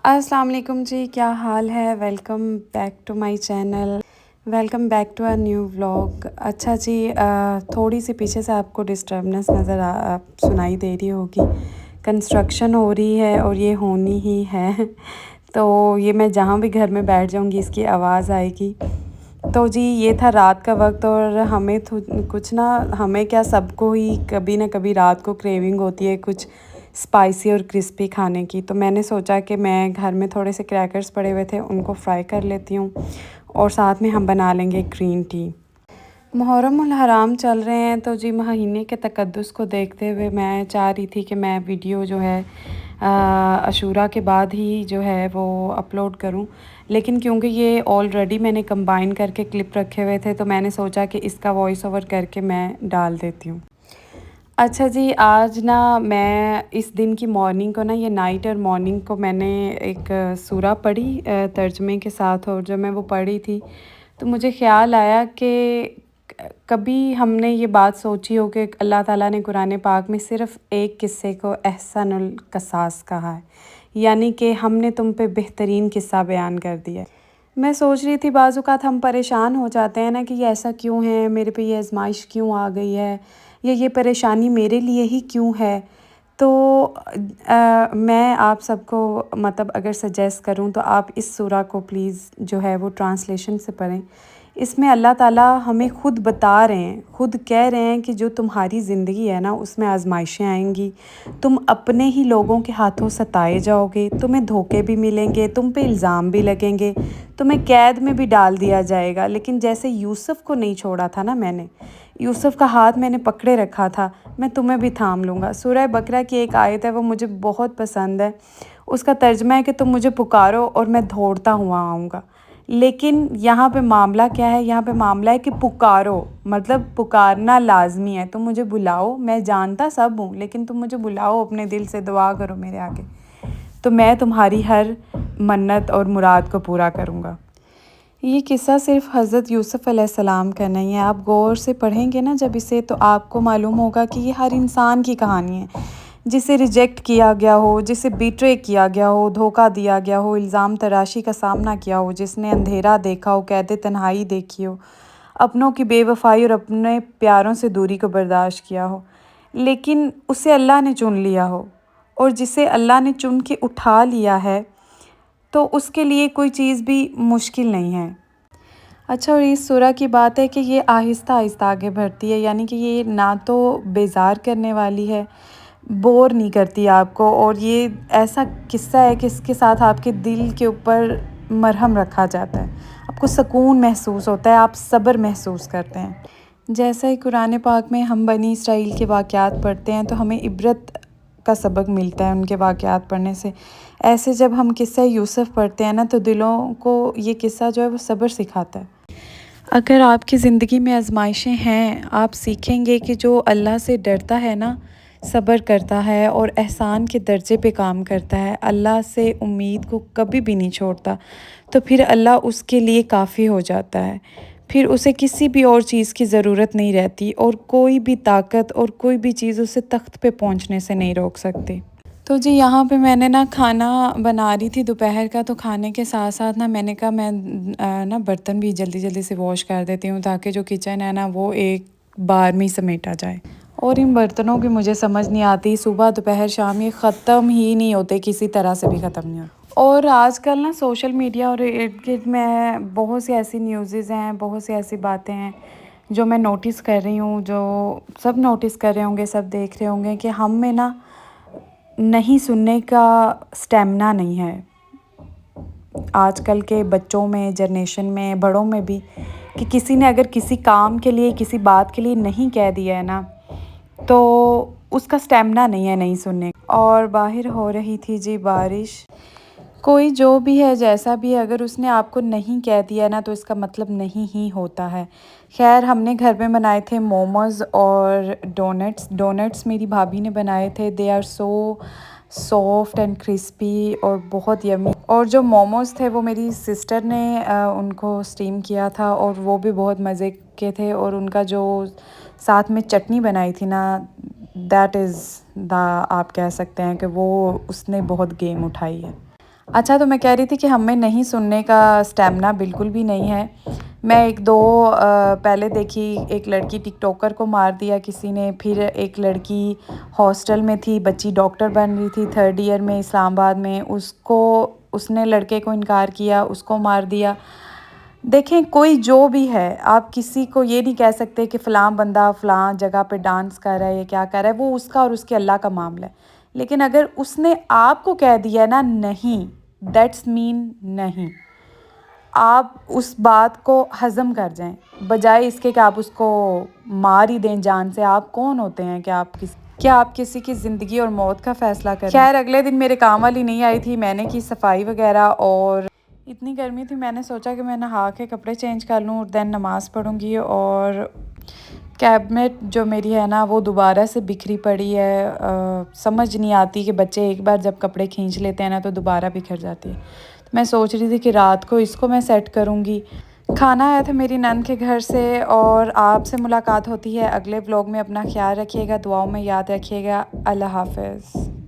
السلام علیکم جی، کیا حال ہے؟ Welcome back to my channel, welcome back to a new vlog. اچھا جی، تھوڑی سی پیچھے سے آپ کو ڈسٹربنس سنائی دے رہی ہوگی۔ کنسٹرکشن ہو رہی ہے اور یہ ہونی ہی ہے، تو یہ میں جہاں بھی گھر میں بیٹھ جاؤں گی اس کی آواز آئے گی۔ تو جی یہ تھا رات کا وقت، اور ہمیں کیا سب کو ہی کبھی نہ کبھی رات کو کریونگ ہوتی ہے کچھ اسپائسی اور کرسپی کھانے کی۔ تو میں نے سوچا کہ میں گھر میں تھوڑے سے کریکرز پڑے ہوئے تھے، ان کو فرائی کر لیتی ہوں، اور ساتھ میں ہم بنا لیں گے گرین ٹی۔ محرم الحرام چل رہے ہیں، تو جی مہینے کے تقدس کو دیکھتے ہوئے میں چاہ رہی تھی کہ میں ویڈیو جو ہے عاشوراء کے بعد ہی جو ہے وہ اپلوڈ کروں، لیکن کیونکہ یہ آلریڈی میں نے کمبائن کر کے کلپ رکھے ہوئے تھے، تو میں نے سوچا کہ اس کا وائس اوور کر کے میں ڈال دیتی ہوں۔ اچھا جی، آج میں اس دن کی مارننگ کو یہ نائٹ اور مارننگ کو میں نے ایک سورہ پڑھی ترجمے کے ساتھ، اور جب میں وہ پڑھی تھی تو مجھے خیال آیا کہ کبھی ہم نے یہ بات سوچی ہو کہ اللہ تعالیٰ نے قرآن پاک میں صرف ایک قصے کو احسن القصاص کہا ہے، یعنی کہ ہم نے تم پہ بہترین قصہ بیان کر دیا ہے۔ میں سوچ رہی تھی بعض اوقات ہم پریشان ہو جاتے ہیں کہ یہ ایسا کیوں ہے، میرے پہ یہ آزمائش کیوں آ گئی ہے، یا یہ پریشانی میرے لیے ہی کیوں ہے۔ تو میں آپ سب کو اگر سجیسٹ کروں تو آپ اس سورہ کو پلیز جو ہے وہ ٹرانسلیشن سے پڑھیں۔ اس میں اللہ تعالیٰ ہمیں خود بتا رہے ہیں، خود کہہ رہے ہیں کہ جو تمہاری زندگی ہے اس میں آزمائشیں آئیں گی، تم اپنے ہی لوگوں کے ہاتھوں ستائے جاؤ گے، تمہیں دھوکے بھی ملیں گے، تم پہ الزام بھی لگیں گے، تمہیں قید میں بھی ڈال دیا جائے گا، لیکن جیسے یوسف کو نہیں چھوڑا تھا میں نے، یوسف کا ہاتھ میں نے پکڑے رکھا تھا، میں تمہیں بھی تھام لوں گا۔ سورہ بقرہ کی ایک آیت ہے، وہ مجھے بہت پسند ہے، اس کا ترجمہ ہے کہ تم مجھے پکارو اور میں دوڑتا ہوا آؤں گا۔ لیکن یہاں پہ معاملہ کیا ہے؟ یہاں پہ معاملہ ہے کہ پکارو، پکارنا لازمی ہے، تم مجھے بلاؤ، میں جانتا سب ہوں، لیکن تم مجھے بلاؤ، اپنے دل سے دعا کرو میرے آگے، تو میں تمہاری ہر منت اور مراد کو پورا کروں گا۔ یہ قصہ صرف حضرت یوسف علیہ السلام کا نہیں ہے، آپ غور سے پڑھیں گے جب اسے، تو آپ کو معلوم ہوگا کہ یہ ہر انسان کی کہانی ہے، جسے ریجیکٹ کیا گیا ہو، جسے بیٹرے کیا گیا ہو، دھوکہ دیا گیا ہو، الزام تراشی کا سامنا کیا ہو، جس نے اندھیرا دیکھا ہو، قید تنہائی دیکھی ہو، اپنوں کی بے وفائی اور اپنے پیاروں سے دوری کو برداشت کیا ہو، لیکن اسے اللہ نے چن لیا ہو، اور جسے اللہ نے چن کے اٹھا لیا ہے تو اس کے لیے کوئی چیز بھی مشکل نہیں ہے۔ اچھا، اور اس سورہ کی بات ہے کہ یہ آہستہ آہستہ آگے بڑھتی ہے، یعنی کہ یہ نہ تو بیزار کرنے والی ہے، بور نہیں کرتی آپ کو، اور یہ ایسا قصہ ہے کہ اس کے ساتھ آپ کے دل کے اوپر مرہم رکھا جاتا ہے، آپ کو سکون محسوس ہوتا ہے، آپ صبر محسوس کرتے ہیں۔ جیسا ہی قرآن پاک میں ہم بنی اسرائیل کے واقعات پڑھتے ہیں تو ہمیں عبرت کا سبق ملتا ہے ان کے واقعات پڑھنے سے، ایسے جب ہم قصہ یوسف پڑھتے ہیں تو دلوں کو یہ قصہ جو ہے وہ صبر سکھاتا ہے۔ اگر آپ کی زندگی میں آزمائشیں ہیں، آپ سیکھیں گے کہ جو اللہ سے ڈرتا ہے صبر کرتا ہے اور احسان کے درجے پہ کام کرتا ہے، اللہ سے امید کو کبھی بھی نہیں چھوڑتا، تو پھر اللہ اس کے لیے کافی ہو جاتا ہے، پھر اسے کسی بھی اور چیز کی ضرورت نہیں رہتی، اور کوئی بھی طاقت اور کوئی بھی چیز اسے تخت پہ پہنچنے سے نہیں روک سکتی۔ تو جی یہاں پہ میں نے کھانا بنا رہی تھی دوپہر کا، تو کھانے کے ساتھ ساتھ میں نے کہا میں برتن بھی جلدی جلدی سے واش کر دیتی ہوں، تاکہ جو کچن ہے وہ ایک بار میں سمیٹا جائے، اور ان برتنوں کی مجھے سمجھ نہیں آتی، صبح دوپہر شام یہ ختم ہی نہیں ہوتے، کسی طرح سے بھی ختم نہیں ہوتے۔ اور آج کل سوشل میڈیا اور ارد گرد میں بہت سی ایسی نیوزز ہیں، بہت سی ایسی باتیں ہیں جو میں نوٹس کر رہی ہوں، جو سب نوٹس کر رہے ہوں گے، سب دیکھ رہے ہوں گے، کہ ہم میں نہیں سننے کا سٹیمنا نہیں ہے آج کل کے بچوں میں، جنریشن میں، بڑوں میں بھی، کہ کسی نے اگر کسی کام کے لیے، کسی بات کے لیے نہیں کہہ دیا ہے تو اس کا سٹیمنا نہیں ہے نہیں سننے۔ اور باہر ہو رہی تھی جی بارش، کوئی جو بھی ہے جیسا بھی ہے، اگر اس نے آپ کو نہیں کہہ دیا تو اس کا مطلب نہیں ہی ہوتا ہے۔ خیر، ہم نے گھر میں بنائے تھے موموز اور ڈونٹس میری بھابھی نے بنائے تھے، they are so soft and crispy اور بہت یمی۔ اور جو موموز تھے وہ میری سسٹر نے ان کو اسٹیم کیا تھا، اور وہ بھی بہت مزے کے تھے، اور ان کا جو ساتھ میں چٹنی بنائی تھی دیٹ از آپ کہہ سکتے ہیں کہ وہ اس نے بہت گیم اٹھائی ہے۔ اچھا تو میں کہہ رہی تھی کہ ہمیں نہیں سننے کا اسٹیمنا بالکل بھی نہیں ہے. میں ایک دو پہلے دیکھی ایک لڑکی ٹک ٹاکر کو مار دیا کسی نے، پھر ایک لڑکی ہاسٹل میں تھی، بچی ڈاکٹر بن رہی تھی 3rd ایئر میں اسلام آباد میں، اس نے لڑکے کو انکار کیا، اس کو مار دیا. دیکھیں کوئی جو بھی ہے، آپ کسی کو یہ نہیں کہہ سکتے کہ فلاں بندہ فلاں جگہ پہ ڈانس کر رہا ہے یا کیا کر رہا ہے، وہ اس کا اور اس کے اللہ کا معاملہ ہے. لیکن اگر اس نے آپ کو کہہ دیا نا نہیں، دیٹس مین نہیں، آپ اس بات کو ہضم کر جائیں بجائے اس کے کہ آپ اس کو مار ہی دیں جان سے. آپ کون ہوتے ہیں کہ آپ کسی کی زندگی اور موت کا فیصلہ کریں. خیر اگلے دن میرے کام والی نہیں آئی تھی، میں نے کی صفائی وغیرہ، اور اتنی گرمی تھی میں نے سوچا کہ میں نہا کے کپڑے چینج کر لوں اور دین نماز پڑھوں گی. اور کیبنٹ جو میری ہے نا وہ دوبارہ سے بکھری پڑی ہے، سمجھ نہیں آتی کہ بچے ایک بار جب کپڑے کھینچ لیتے ہیں نا تو دوبارہ بکھر جاتی ہے. تو میں سوچ رہی تھی کہ رات کو اس کو میں سیٹ کروں گی. کھانا آیا تھا میری نند کے گھر سے، اور آپ سے ملاقات ہوتی ہے اگلے ولاگ میں. اپنا خیال رکھیے گا، دعاؤں میں یاد رکھیے گا. اللہ حافظ.